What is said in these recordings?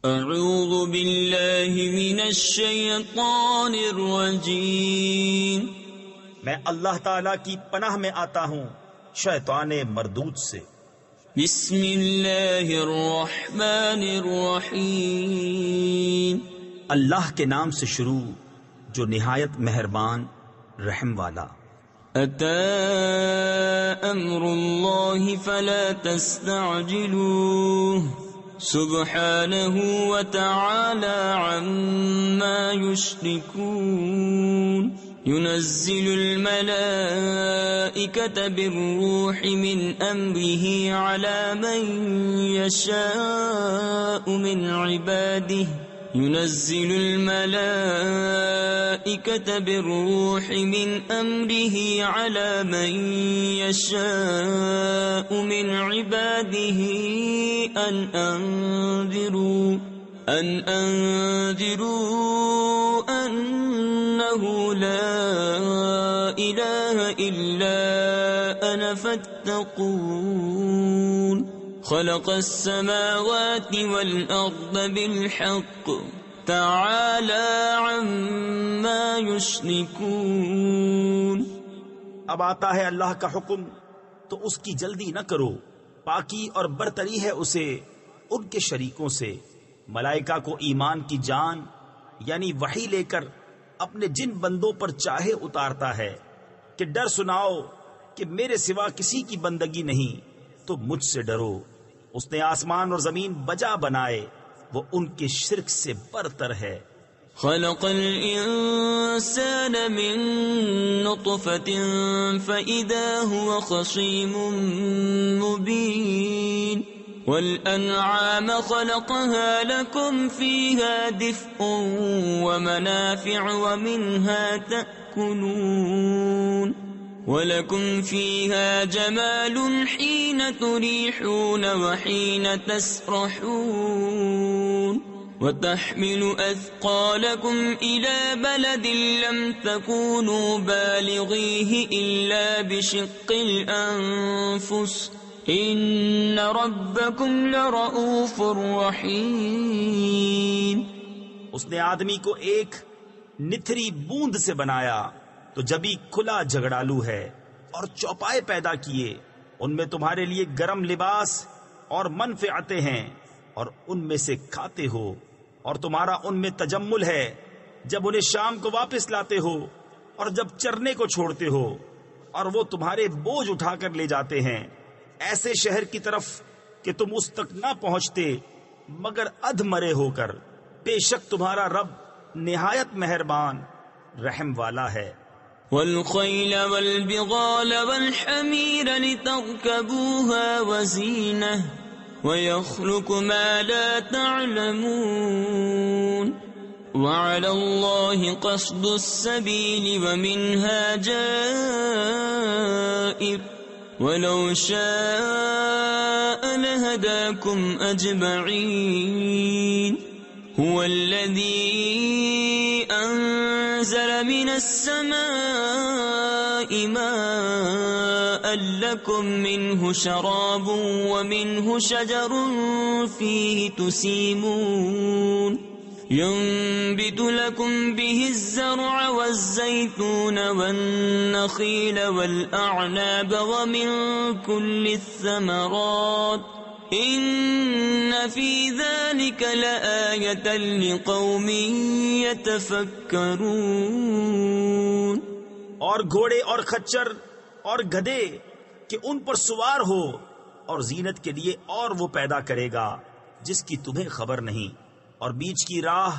اعوذ باللہ من الشیطان الرجیم، میں اللہ تعالی کی پناہ میں آتا ہوں شیطان مردود سے۔ بسم اللہ الرحمن الرحیم، اللہ کے نام سے شروع جو نہایت مہربان رحم والا۔ اتی امر اللہ فلا تستعجلوه سبحانہ وتعالی عما یشرکون، ينزل الملائكة بالروح من أمره على من يشاء من عباده، ينزل الملائكة بالروح من أمره على من يشاء من عباده أن أنذروا أنه لا إله إلا أنا فاتقون، خلق السماوات والأرض بالحق تعالى عما يشركون۔ اب آتا ہے اللہ کا حکم تو اس کی جلدی نہ کرو، پاکی اور برتری ہے اسے ان کے شریکوں سے۔ ملائکہ کو ایمان کی جان یعنی وحی لے کر اپنے جن بندوں پر چاہے اتارتا ہے کہ ڈر سناؤ کہ میرے سوا کسی کی بندگی نہیں تو مجھ سے ڈرو۔ اس نے آسمان اور زمین بجا بنائے، وہ ان کے شرک سے برتر ہے۔ خلق الانسان من نطفة فإذا هو خصيم مبين، والأنعام خلقها لكم فيها دفء ومنافع ومنها تأكلون، ولكم فيها جمال حين تريحون وحين تسرحون، وتحمل أثقالكم إلى بلد لم تكونوا بالغيه إلا بشق الأنفس، إن ربكم لرؤوف رحيم۔ اس نے آدمی کو ایک نتھری بوند سے بنایا تو جبھی کھلا جھگڑالو ہے، اور چوپائے پیدا کیے، ان میں تمہارے لیے گرم لباس اور منفعتیں ہیں، اور ان میں سے کھاتے ہو، اور تمہارا ان میں تجمل ہے جب انہیں شام کو واپس لاتے ہو اور جب چرنے کو چھوڑتے ہو، اور وہ تمہارے بوجھ اٹھا کر لے جاتے ہیں ایسے شہر کی طرف کہ تم اس تک نہ پہنچتے مگر ادھ مرے ہو کر۔ بے شک تمہارا رب نہایت مہربان رحم والا ہے۔ والخيل والبغال والحمير لتركبوها وزينة ويخلق ما لا تعلمون، وعلى الله قصد السبيل ومنها جائر، ولو شاء لهداكم أجمعين، هو الذي أنزل من السماء ماء لكم منه شراب ومنه شجر فيه تسيمون، ينبت لكم به الزرع والزيتون والنخيل والأعناب ومن كل الثمرات، إن في ذلك لآية لقوم يتفكرون۔ اور گھوڑے اور خچر اور گدھے کہ ان پر سوار ہو، اور زینت کے لیے اور وہ پیدا کرے گا جس کی تمہیں خبر نہیں، اور بیچ کی راہ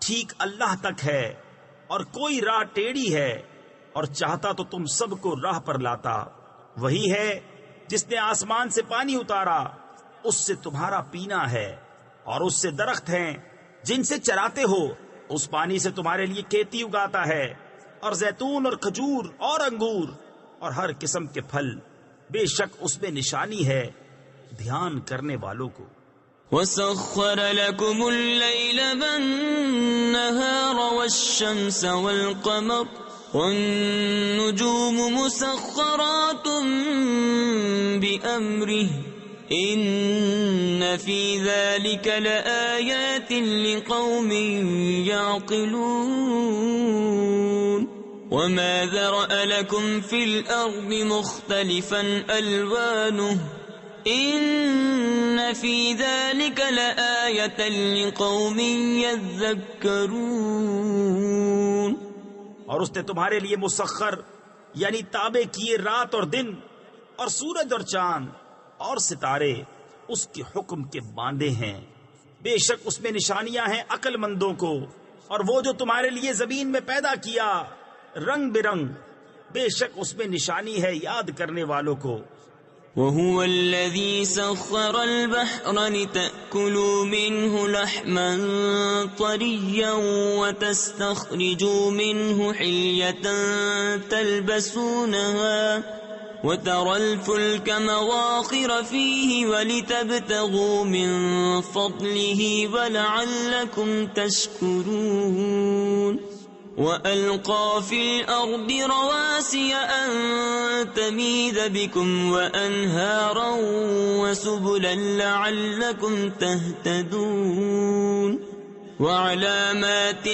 ٹھیک اللہ تک ہے، اور کوئی راہ ٹیڑھی ہے، اور چاہتا تو تم سب کو راہ پر لاتا۔ وہی ہے جس نے آسمان سے پانی اتارا، اس سے تمہارا پینا ہے، اور اس سے درخت ہیں جن سے چراتے ہو، اس پانی سے تمہارے لیے کھیتی اگاتا ہے، اور زیتون اور کھجور اور انگور اور ہر قسم کے پھل، بے شک اس میں نشانی ہے دھیان کرنے والوں کو۔ وَسَخَّرَ لَكُمُ اللَّيْلَ وَالنَّهَارَ وَالشَّمْسَ وَالْقَمَرَ وَالنُّجُومُ مُسَخَّرَاتٌ بِأَمْرِهِ إن في ذلك لآيات لقوم يعقلون وما ذرأ لكم في الأرض مختلفا ألوانه إن في ذلك لآية لقوم يذكرون. اور اس نے تمہارے لیے مسخر یعنی تابع کیے رات اور دن اور سورج اور چاند اور ستارے اس کے حکم کے باندھے ہیں. بے شک اس میں نشانیاں ہیں عقل مندوں کو. اور وہ جو تمہارے لیے زمین میں پیدا کیا رنگ برنگ، بے شک اس میں نشانی ہے یاد کرنے والوں کو. وهو الذي سخر البحر لتأكلوا منه لحما طريا وتستخرجوا منه حلية تلبسونها وترى الفلك مواخر فيه ولتبتغوا من فضله ولعلكم تشكرون. وألقى في الأرض رواسي أن تميد بكم وأنهارا وسبلا لعلكم تهتدون. وعلامات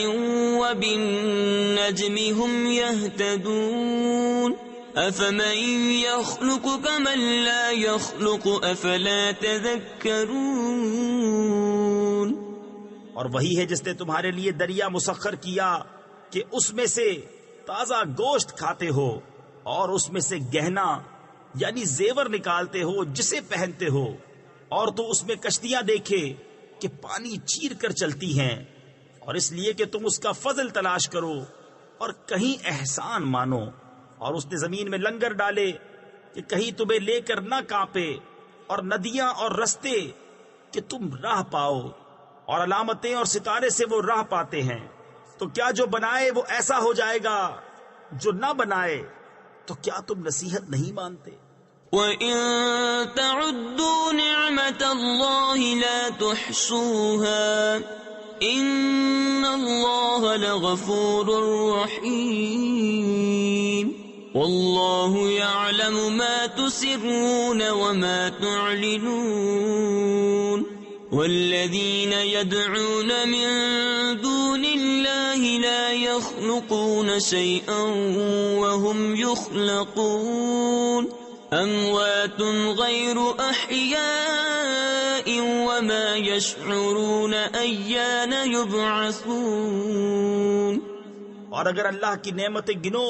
وبالنجم هم يهتدون. أفمن يخلق كمن لا يخلق أفلا تذكرون. اور وہی ہے جس نے تمہارے لیے دریا مسخر کیا کہ اس میں سے تازہ گوشت کھاتے ہو اور اس میں سے گہنا یعنی زیور نکالتے ہو جسے پہنتے ہو. اور تو اس میں کشتیاں دیکھے کہ پانی چیر کر چلتی ہیں، اور اس لیے کہ تم اس کا فضل تلاش کرو اور کہیں احسان مانو. اور اس نے زمین میں لنگر ڈالے کہ کہیں تمہیں لے کر نہ کانپے، اور ندیاں اور رستے کہ تم راہ پاؤ، اور علامتیں اور ستارے سے وہ راہ پاتے ہیں. تو کیا جو بنائے وہ ایسا ہو جائے گا، جو نہ بنائے تو کیا تم نصیحت نہیں مانتے؟ وَإِن تَعُدُّوا نِعْمَةَ اللَّهِ لَا تُحْصُوهَا إِنَّ اللَّهَ لَغَفُورٌ رَّحِيمٌ. وَاللَّهُ يَعْلَمُ مَا تُسِرُّونَ وَمَا تُعْلِنُونَ. والذين يدعون من دون الله لا يخلقون شيئا وهم يخلقون أموات غير أحياء وما يشعرون أيان يبعثون. اور اگر اللہ کی نعمتیں گنو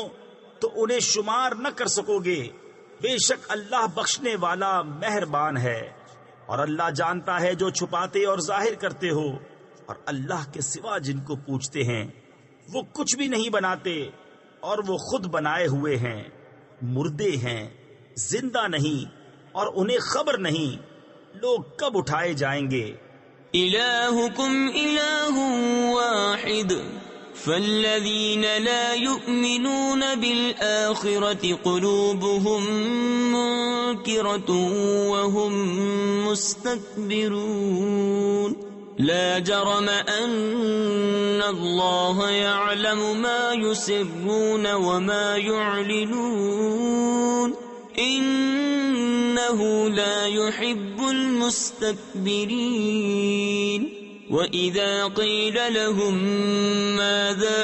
تو انہیں شمار نہ کر سکو گے. بے شک اللہ بخشنے والا مہربان ہے. اور اللہ جانتا ہے جو چھپاتے اور ظاہر کرتے ہو. اور اللہ کے سوا جن کو پوچھتے ہیں وہ کچھ بھی نہیں بناتے، اور وہ خود بنائے ہوئے ہیں. مردے ہیں، زندہ نہیں، اور انہیں خبر نہیں لوگ کب اٹھائے جائیں گے. إلهكم إله واحد فالذين لا يؤمنون بالآخرة قلوبهم منكرة وهم مستكبرون. لا جرم أن الله يعلم ما يسرون وما يعلنون إنه لا يحب المستكبرين. وَإِذَا قِيلَ لَهُم مَّاذَا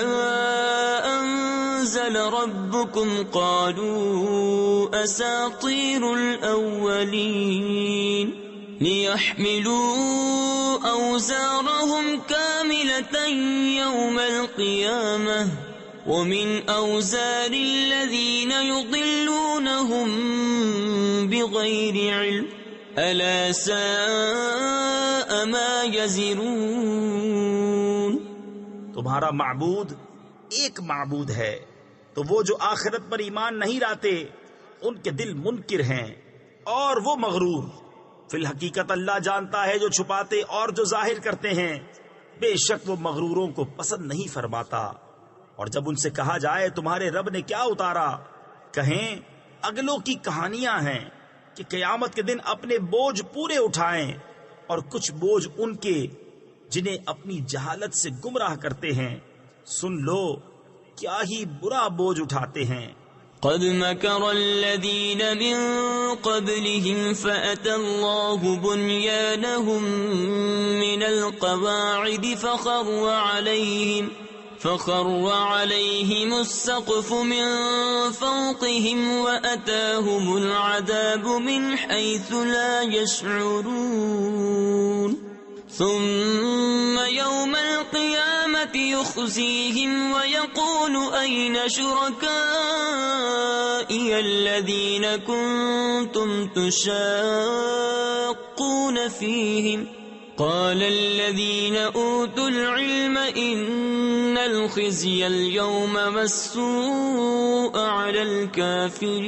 أَنزَلَ رَبُّكُمْ قَالُوا أَسَاطِيرُ الْأَوَّلِينَ لِيَحْمِلُوا أَوْزَارَهُمْ كَامِلَةً يَوْمَ الْقِيَامَةِ وَمِنْ أَوْزَارِ الَّذِينَ يُضِلُّونَهُم بِغَيْرِ عِلْمٍ أَلَا سَاءَ مَا يَزِرُونَ. تمہارا معبود ایک معبود ہے، تو وہ جو آخرت پر ایمان نہیں لاتے ان کے دل منکر ہیں اور وہ مغرور. فی الحقیقت اللہ جانتا ہے جو چھپاتے اور جو ظاہر کرتے ہیں. بے شک وہ مغروروں کو پسند نہیں فرماتا. اور جب ان سے کہا جائے تمہارے رب نے کیا اتارا، کہیں اگلوں کی کہانیاں ہیں کہ قیامت کے دن اپنے بوجھ پورے اٹھائیں، اور کچھ بوجھ ان کے جنہیں اپنی جہالت سے گمراہ کرتے ہیں. سن لو کیا ہی برا بوجھ اٹھاتے ہیں. قد مكر الذين من قبلهم فأتى الله بنيانهم من القواعد فخر عليهم السقف من فوقهم وأتاهم العذاب من حيث لا يشعرون ثم يوم القيامة يخزيهم ويقول أين شركائي الذين كنتم تشاقون فيهم قال الذين أوتوا العلم إن الخزي اليوم والسوء على الكافرين.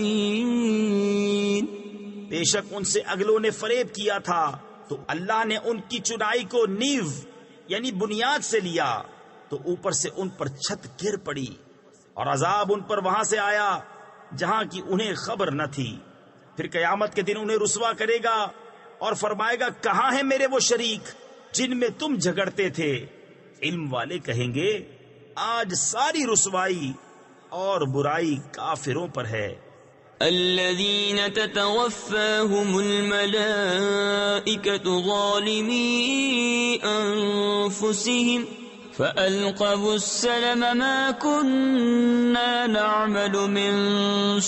بے شک ان سے اگلوں نے فریب کیا تھا تو اللہ نے ان کی چنائی کو نیو یعنی بنیاد سے لیا تو اوپر سے ان پر چھت گر پڑی اور عذاب ان پر وہاں سے آیا جہاں کی انہیں خبر نہ تھی. پھر قیامت کے دن انہیں رسوا کرے گا اور فرمائے گا کہاں ہیں میرے وہ شریک جن میں تم جھگڑتے تھے. علم والے کہیں گے آج ساری رسوائی اور برائی کافروں پر ہے. الذين تتوفاهم الملائكة ظالمي أنفسهم فألقوا السلم ما كنا نعمل من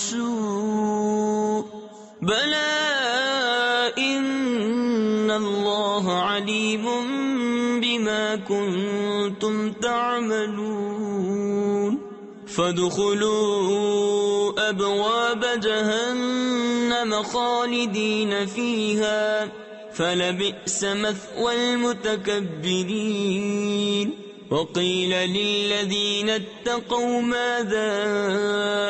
سوء بلى إن الله عليم بما كنتم تعملون. فادخلوا أبواب جهنم خالدين فيها فلبئس مثوى المتكبرين. وقيل للذين اتقوا ماذا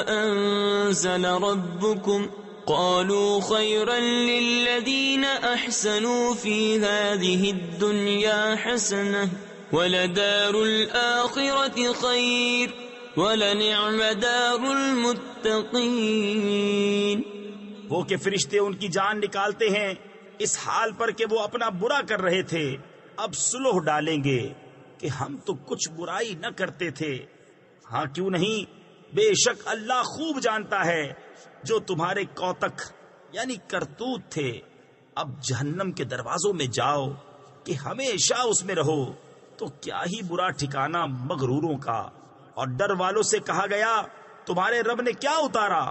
أنزل ربكم قالوا خيرا للذين أحسنوا في هذه الدنيا حسنة ولدار الآخرة خير وَلَنِعْمَ دَارُ الْمُتَّقِينَ. وہ کہ فرشتے ان کی جان نکالتے ہیں اس حال پر کہ وہ اپنا برا کر رہے تھے اب صلح ڈالیں گے کہ ہم تو کچھ برائی نہ کرتے تھے. ہاں کیوں نہیں، بے شک اللہ خوب جانتا ہے جو تمہارے کوتک یعنی کرتوت تھے. اب جہنم کے دروازوں میں جاؤ کہ ہمیشہ اس میں رہو تو کیا ہی برا ٹھکانہ مغروروں کا. اور ڈر والوں سے کہا گیا تمہارے رب نے کیا اتارا؟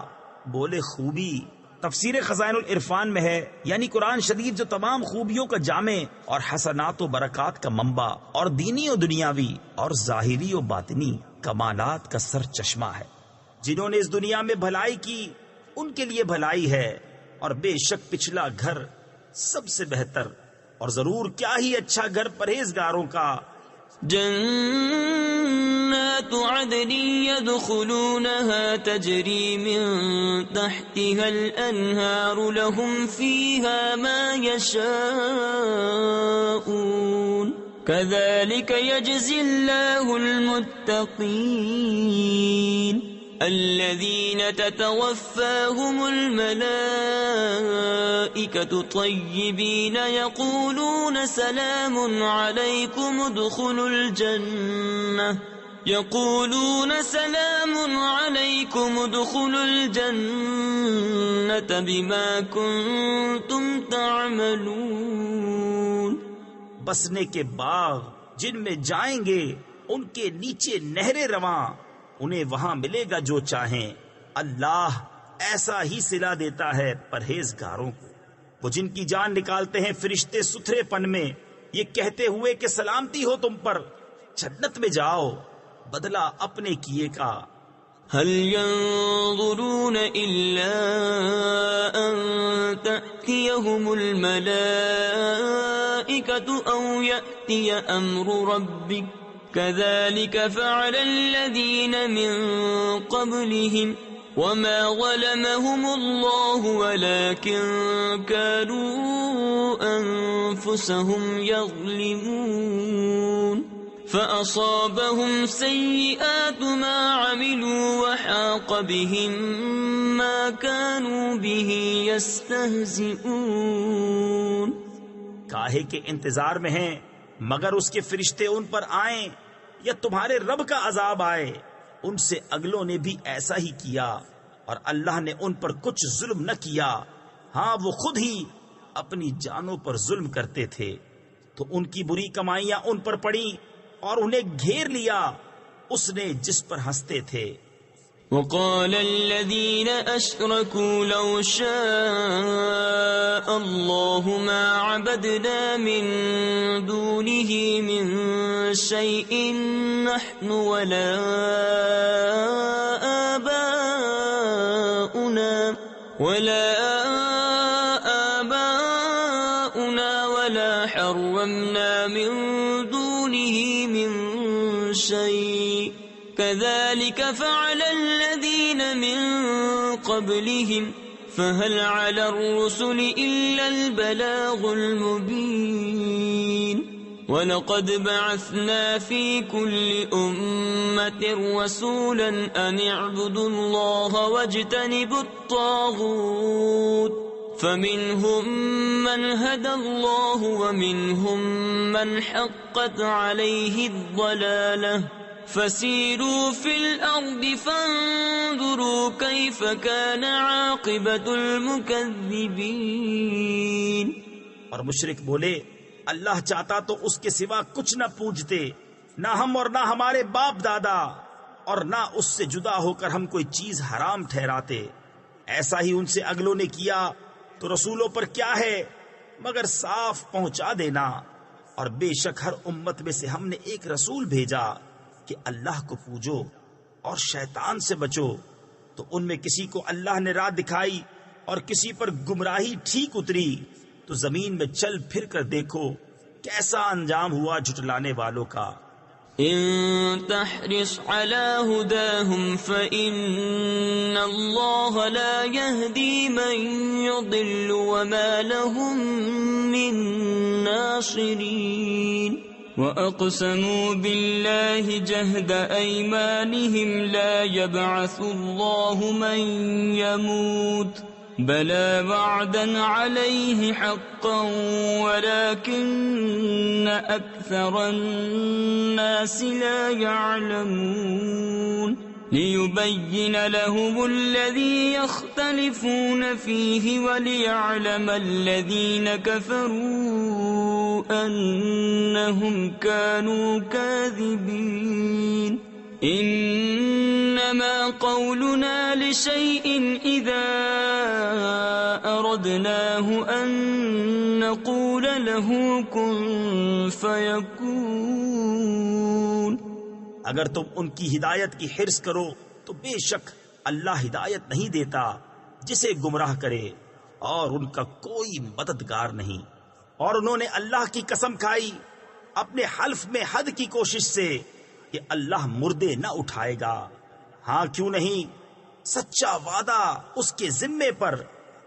بولے خوبی. تفسیر خزائن العرفان میں ہے یعنی قرآن شریف جو تمام خوبیوں کا جامع اور حسنات و برکات کا منبع اور دینی و دنیاوی اور ظاہری و باطنی کمالات کا سر چشمہ ہے. جنہوں نے اس دنیا میں بھلائی کی ان کے لیے بھلائی ہے اور بے شک پچھلا گھر سب سے بہتر اور ضرور کیا ہی اچھا گھر پرہیزگاروں کا. جنات عدن يدخلونها تجري من تحتها الأنهار لهم فيها ما يشاءون كذلك يجزي الله المتقين. الذين تتوفاهم الملائكة طيبين يقولون سلام عليكم ادخلوا الجنة بما كنتم تعملون. بسنے کے باغ جن میں جائیں گے ان کے نیچے نہریں رواں انہیں وہاں ملے گا جو چاہیں. اللہ ایسا ہی صلہ دیتا ہے پرہیزگاروں کو. وہ جن کی جان نکالتے ہیں فرشتے ستھرے پن میں یہ کہتے ہوئے کہ سلامتی ہو تم پر، جنت میں جاؤ بدلہ اپنے کیے کا. هل ينظرون إلا أن تأتيهم الملائكة أو يأتي أمر ربك كذلك فعل الذين من قبلهم وما ظلمهم الله ولكن كانوا أنفسهم يظلمون. فأصابهم سيئات ما عملوا وحاق بهم ما كانوا به يستهزئون. کاہے کے انتظار میں ہیں مگر اس کے فرشتے ان پر آئیں یا تمہارے رب کا عذاب آئے. ان سے اگلوں نے بھی ایسا ہی کیا اور اللہ نے ان پر کچھ ظلم نہ کیا، ہاں وہ خود ہی اپنی جانوں پر ظلم کرتے تھے، تو ان کی بری کمائیاں ان پر پڑیں اور انہیں گھیر لیا اس نے جس پر ہنستے تھے۔ وقال الذين أشركوا لو شاء الله ما عبدنا من دونه من شيء نحن ولا آباؤنا ولا حرمنا من دونه من شيء كذلك فعل الذين من قبلهم فهل على الرسل إلا البلاغ المبين وَلَقَدْ بَعَثْنَا فِي كُلِّ أُمَّةٍ رَسُولًا أَنِ اعْبُدُوا اللَّهَ وَاجْتَنِبُوا الطَّاغُوتَ فَمِنْهُمْ مَنْ هَدَى اللَّهُ وَمِنْهُمْ مَنْ حَقَّتْ عَلَيْهِ الضَّلَالَةُ فَسِيرُوا فِي الْأَرْضِ فَانظُرُوا كَيْفَ كَانَ عَاقِبَةُ الْمُكَذِّبِينَ۔ اور مشرک بولے اللہ چاہتا تو اس کے سوا کچھ نہ پوجتے، نہ ہم اور نہ ہمارے باپ دادا، اور نہ اس سے جدا ہو کر ہم کوئی چیز حرام ٹھہراتے۔ ایسا ہی ان سے اگلوں نے کیا تو رسولوں پر کیا ہے مگر صاف پہنچا دینا۔ اور بے شک ہر امت میں سے ہم نے ایک رسول بھیجا کہ اللہ کو پوجو اور شیطان سے بچو، تو ان میں کسی کو اللہ نے راہ دکھائی اور کسی پر گمراہی ٹھیک اتری، تو زمین میں چل پھر کر دیکھو کیسا انجام ہوا جھٹلانے والوں کا۔ ان تحرص على هداهم فإن الله لا يهدي من يضل وما لهم من ناصرين وأقسموا بالله جهد أيمانهم لا يبعث الله من يموت بلى وعدا عليه حقا ولكن أكثر الناس لا يعلمون ليبين لهم الذي يختلفون فيه وليعلم الذين كفروا أنهم كانوا كاذبين۔ انما قولنا لشيء اذا اردناه ان نقول له كن فيكون۔ اگر تم ان کی ہدایت کی حرص کرو تو بے شک اللہ ہدایت نہیں دیتا جسے گمراہ کرے، اور ان کا کوئی مددگار نہیں۔ اور انہوں نے اللہ کی قسم کھائی اپنے حلف میں حد کی کوشش سے کہ اللہ مردے نہ اٹھائے گا، ہاں کیوں نہیں، سچا وعدہ اس کے ذمے پر،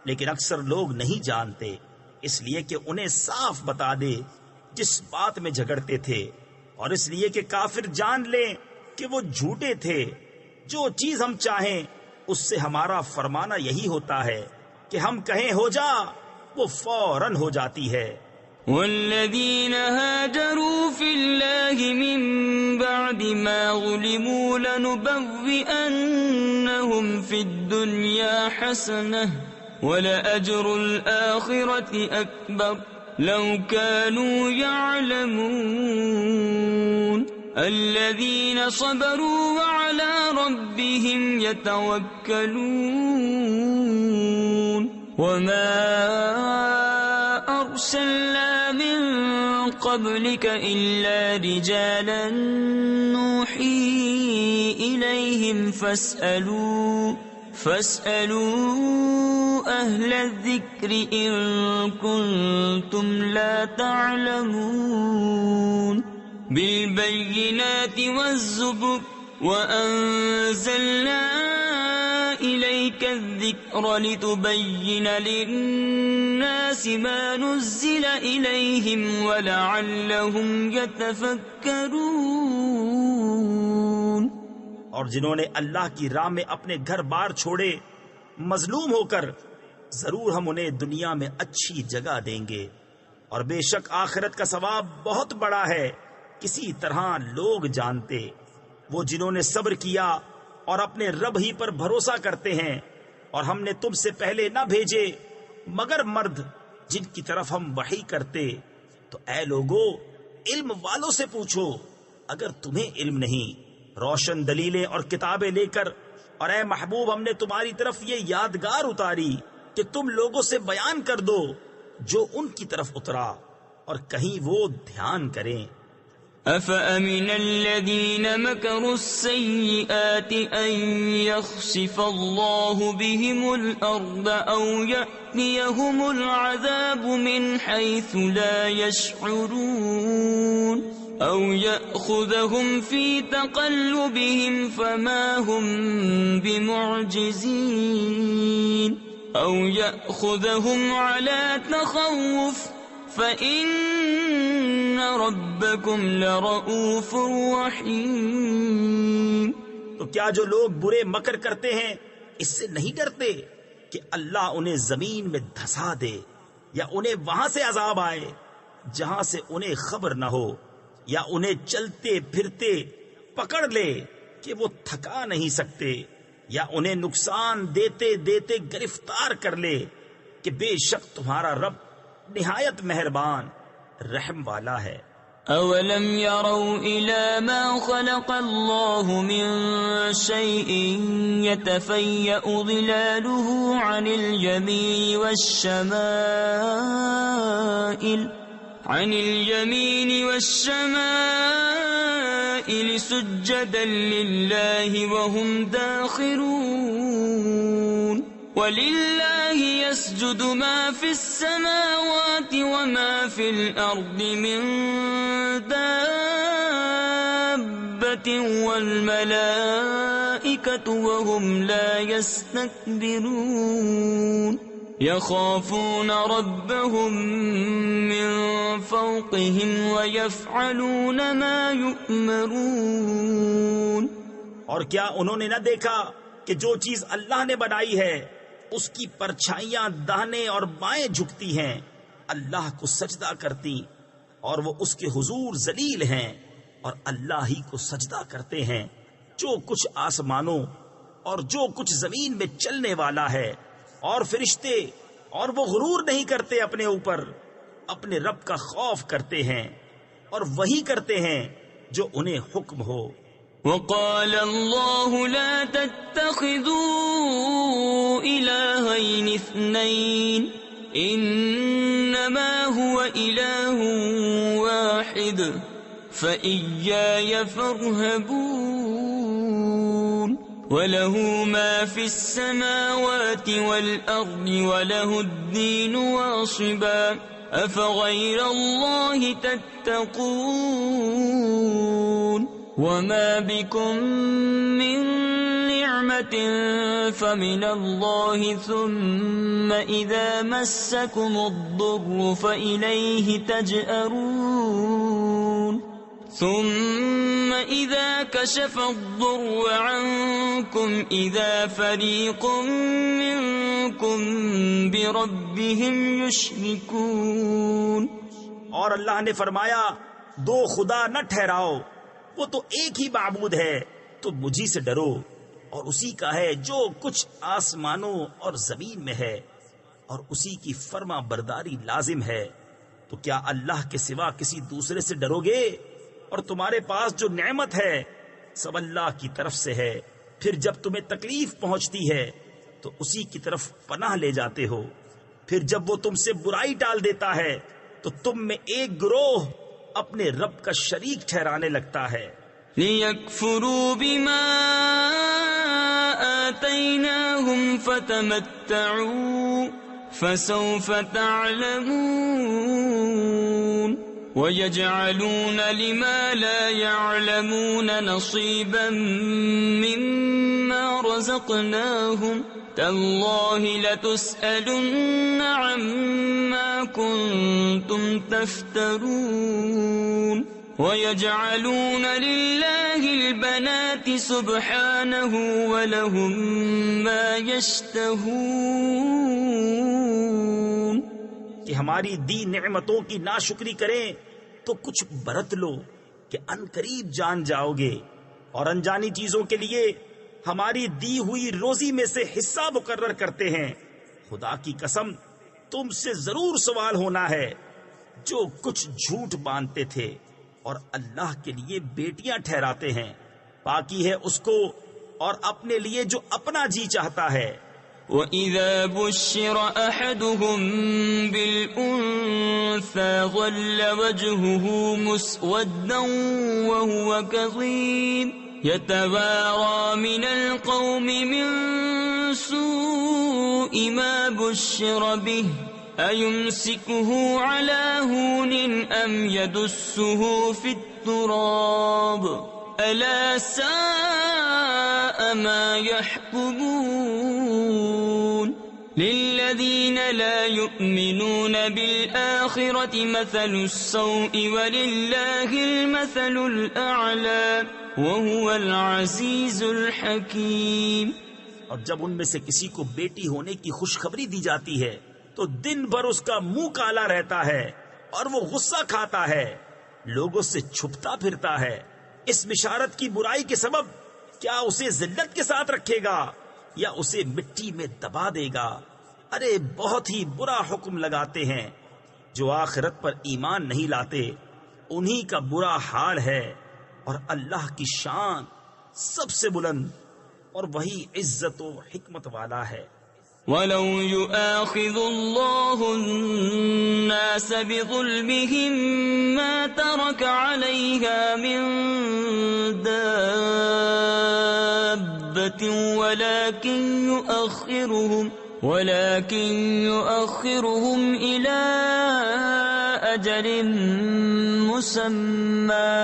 لیکن اکثر لوگ نہیں جانتے، اس لیے کہ انہیں صاف بتا دے جس بات میں جھگڑتے تھے، اور اس لیے کہ کافر جان لیں کہ وہ جھوٹے تھے۔ جو چیز ہم چاہیں اس سے ہمارا فرمانا یہی ہوتا ہے کہ ہم کہیں ہو جا، وہ فوراً ہو جاتی ہے۔ والذين هاجروا في الله من بعد ما ظلموا لنبوئنهم في الدنيا حسنة ولأجر الآخرة أكبر لو كانوا يعلمون الذين صبروا وعلى ربهم يتوكلون وما أرسلنا من قبلك إلا رجالا نوحي إليهم فاسألوا أهل الذكر إن كنتم لا تعلمون بالبينات والزبر وأنزلنا إليك الذكر لتبين للناس ما نزل إليهم ولعلهم يتفكرون۔ اور جنہوں نے اللہ کی راہ میں اپنے گھر بار چھوڑے مظلوم ہو کر، ضرور ہم انہیں دنیا میں اچھی جگہ دیں گے، اور بے شک آخرت کا ثواب بہت بڑا ہے، کسی طرح لوگ جانتے۔ وہ جنہوں نے صبر کیا اور اپنے رب ہی پر بھروسہ کرتے ہیں، اور ہم نے تم سے پہلے نہ بھیجے مگر مرد جن کی طرف ہم وحی کرتے. تو اے لوگو علم والوں سے پوچھو اگر تمہیں علم نہیں، روشن دلیلیں اور کتابیں لے کر. اور اے محبوب ہم نے تمہاری طرف یہ یادگار اتاری کہ تم لوگوں سے بیان کر دو جو ان کی طرف اترا، اور کہیں وہ دھیان کریں. أَفَأَمِنَ الَّذِينَ مَكَرُوا السَّيِّئَاتِ أَن يَخْسِفَ اللَّهُ بِهِمُ الْأَرْضَ أَوْ يَأْتِيَهُمُ الْعَذَابُ مِنْ حَيْثُ لَا يَشْعُرُونَ أَوْ يَأْخُذَهُمْ فِي تَقَلُّبِهِمْ فَمَا هُمْ بِمُعْجِزِينَ أَوْ يَأْخُذَهُمْ عَلَى تَخَوُّفٍ فَإِنَّ رَبَّكُمْ لَرَؤُوفٌ رَحِيمٌ. تو کیا جو لوگ برے مکر کرتے ہیں اس سے نہیں ڈرتے کہ اللہ انہیں زمین میں دھسا دے، یا انہیں وہاں سے عذاب آئے جہاں سے انہیں خبر نہ ہو، یا انہیں چلتے پھرتے پکڑ لے کہ وہ تھکا نہیں سکتے، یا انہیں نقصان دیتے دیتے گرفتار کر لے کہ بے شک تمہارا رب نہایت مہربان رحم والا ہے. أَوَلَمْ يَرَوْا إِلَى مَا خَلَقَ اللَّهُ مِنْ شَيْءٍ يَتَفَيَّأُ ظِلَالُهُ عَنِ الْيَمِينِ وَالشَّمَائِلِ سُجَّدًا لِلَّهِ وَهُمْ دَاخِرُونَ. وَلِلَّهِ يَسْجُدُ مَا فِي السَّمَاوَاتِ وَمَا فِي الْأَرْضِ مِن دَابَّةٍ وَالْمَلَائِكَةُ وَهُمْ لَا يَسْتَكْبِرُونَ يَخَافُونَ رَبَّهُم مِّن فَوْقِهِمْ وَيَفْعَلُونَ مَا يُؤْمَرُونَ. اور کیا انہوں نے نہ دیکھا کہ جو چیز اللہ نے بنائی ہے اس کی پرچھائیاں داہنے اور بائیں جھکتی ہیں، اللہ کو سجدہ کرتی، اور وہ اس کے حضور ذلیل ہیں، اور اللہ ہی کو سجدہ کرتے ہیں. جو کچھ آسمانوں اور جو کچھ زمین میں چلنے والا ہے، اور فرشتے، اور وہ غرور نہیں کرتے اپنے اوپر، اپنے رب کا خوف کرتے ہیں اور وہی کرتے ہیں جو انہیں حکم ہو. وقال الله لا تتخذوا إلهين اثنين إنما هو إله واحد فإياي فارهبون. وله ما في السماوات والأرض وله الدين واصبا أفغير الله تتقون. وما بكم من نعمة فمن الله ثم إذا مسكم الضر فإليه تجأرون. ثم إذا كشف الضر عنكم إذا فريق منكم بربهم يشركون. اور اللہ نے فرمایا دو خدا نہ ٹھہراؤ، وہ تو ایک ہی معبود ہے، تو مجھی سے ڈرو، اور اسی کا ہے جو کچھ آسمانوں اور زمین میں ہے، اور اسی کی فرما برداری لازم ہے. تو کیا اللہ کے سوا کسی دوسرے سے ڈرو گے؟ اور تمہارے پاس جو نعمت ہے سب اللہ کی طرف سے ہے. پھر جب تمہیں تکلیف پہنچتی ہے تو اسی کی طرف پناہ لے جاتے ہو. پھر جب وہ تم سے برائی ٹال دیتا ہے تو تم میں ایک گروہ اپنے رب کا شریک ٹھہرانے لگتا ہے. لِيَكْفُرُوا بِمَا آتَيْنَاهُمْ فَتَمَتَّعُوا فَسَوْفَ تَعْلَمُونَ. وَيَجْعَلُونَ لِمَا لَا يَعْلَمُونَ نَصِيبًا مِّمَّا رَزَقْنَاهُمْ تَاللَّهِ لَتُسْأَلُنَّ عَمَّا كُنتُمْ تَفْتَرُونَ. وَيَجْعَلُونَ لِلَّهِ الْبَنَاتِ سُبْحَانَهُ وَلَهُم مَّا يَشْتَهُونَ. کہ ہماری دی نعمتوں کی ناشکری کریں تو کچھ برت لو کہ ان قریب جان جاؤ گے، اور انجانی چیزوں کے لیے ہماری دی ہوئی روزی میں سے حصہ مقرر کرتے ہیں۔ خدا کی قسم تم سے ضرور سوال ہونا ہے جو کچھ جھوٹ باندھتے تھے اور اللہ کے لیے بیٹیاں ٹھہراتے ہیں۔ پاکی ہے اس کو اور اپنے لیے جو اپنا جی چاہتا ہے۔ وَإِذَا بُشِّرَ أَحَدُهُم بِالْأُنثَىٰ ظَلَّ وَجْهُهُ مُسْوَدًّا وَهُوَ كَظِيمٌ يَتَوَارَىٰ مِنَ الْقَوْمِ مِن سُوءِ مَا بُشِّرَ بِهِ أَيُمْسِكُهُ عَلَىٰ هُونٍ أَمْ يَدُسُّهُ فِي التُّرَابِ أَلَا سَاءَ مَا يَحْكُمُونَ لِلَّذِينَ لَا يُؤْمِنُونَ بِالْآخِرَةِ مَثَلُ السَّوْءِ وَلِلَّهِ الْمَثَلُ الْأَعْلَىٰ وَهُوَ الْعَزِيزُ الْحَكِيمُ۔ اور جب ان میں سے کسی کو بیٹی ہونے کی خوشخبری دی جاتی ہے تو دن بھر اس کا منہ کالا رہتا ہے اور وہ غصہ کھاتا ہے، لوگوں سے چھپتا پھرتا ہے۔ اس بشارت کی برائی کے سبب کیا اسے ذلت کے ساتھ رکھے گا یا اسے مٹی میں دبا دے گا؟ ارے بہت ہی برا حکم لگاتے ہیں۔ جو آخرت پر ایمان نہیں لاتے انہی کا برا حال ہے، اور اللہ کی شان سب سے بلند اور وہی عزت و حکمت والا ہے۔ وَلَوْ يُؤَاخِذُ اللَّهُ النَّاسَ بِظُلْمِهِم مَّا تَرَكَ عَلَيْهَا مِن دَابَّةٍ وَلَكِن يُؤَخِّرُهُمْ إِلَىٰ أَجَلٍ مُّسَمًّى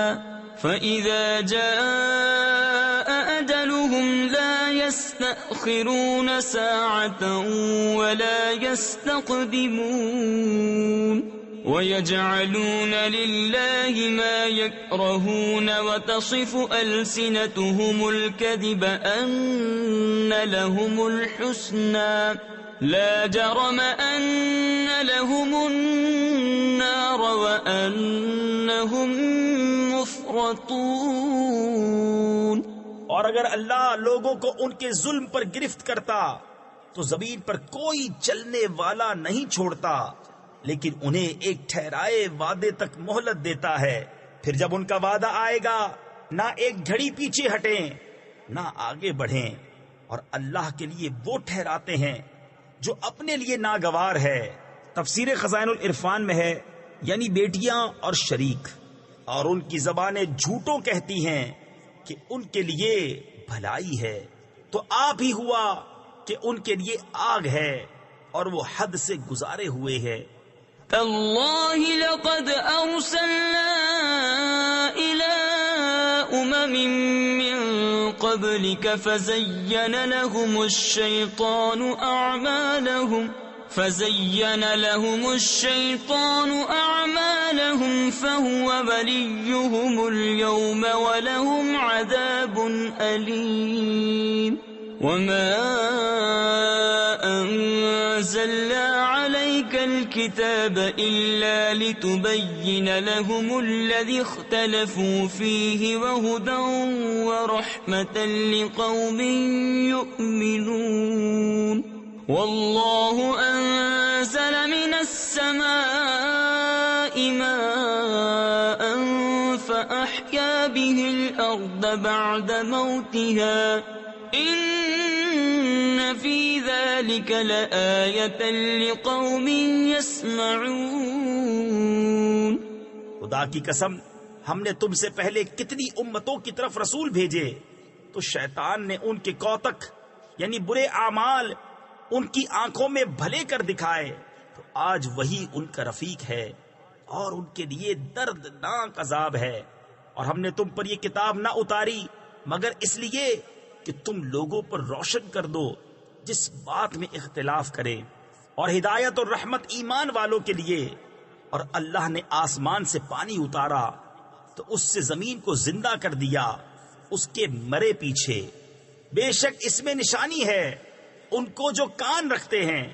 فَإِذَا جَاءَ أَجَلُهُمْ لَا يَسْتَأْخِرُونَ سَاعَةً وَلَا يَسْتَقْدِمُونَ وَيَجْعَلُونَ لِلَّهِ مَا يَكْرَهُونَ وَتَصِفُ أَلْسِنَتُهُمُ الْكَذِبَ أَنَّ لَهُمُ الْحُسْنَىٰ لَا جَرَمَ أَنَّ لَهُمُ النَّارَ وَأَنَّهُمْ مُفْرَطُونَ۔ اور اگر اللہ لوگوں کو ان کے ظلم پر گرفت کرتا تو زمین پر کوئی چلنے والا نہیں چھوڑتا، لیکن انہیں ایک ٹھہرائے وعدے تک مہلت دیتا ہے۔ پھر جب ان کا وعدہ آئے گا نہ ایک گھڑی پیچھے ہٹیں نہ آگے بڑھیں، اور اللہ کے لیے وہ ٹھہراتے ہیں جو اپنے لیے ناگوار ہے۔ تفسیر خزائن العرفان میں ہے یعنی بیٹیاں اور شریک، اور ان کی زبانیں جھوٹوں کہتی ہیں کہ ان کے لیے بھلائی ہے، تو آپ ہی ہوا کہ ان کے لیے آگ ہے اور وہ حد سے گزارے ہوئے ہے۔ تاللہ لقد ارسلنا الى امم من قبلك فزين لهم الشيطان اعمالهم فهو وليهم اليوم ولهم عذاب اليم وما انزلنا عليك الكتاب الا لتبين لهم الذي اختلفوا فيه وهدى ورحمة لقوم يؤمنون والله انزل من السماء ماء فأحيا به الأرض بعد موتها إن في ذلك لآية لقوم يسمعون۔ خدا کی قسم ہم نے تم سے پہلے کتنی امتوں کی طرف رسول بھیجے تو شیطان نے ان کے کوتک یعنی برے اعمال ان کی آنکھوں میں بھلے کر دکھائے، تو آج وہی ان کا رفیق ہے اور ان کے لیے دردناک عذاب ہے۔ اور ہم نے تم پر یہ کتاب نہ اتاری مگر اس لیے کہ تم لوگوں پر روشن کر دو جس بات میں اختلاف کرے، اور ہدایت اور رحمت ایمان والوں کے لیے۔ اور اللہ نے آسمان سے پانی اتارا تو اس سے زمین کو زندہ کر دیا اس کے مرے پیچھے، بے شک اس میں نشانی ہے ان کو جو کان رکھتے ہیں۔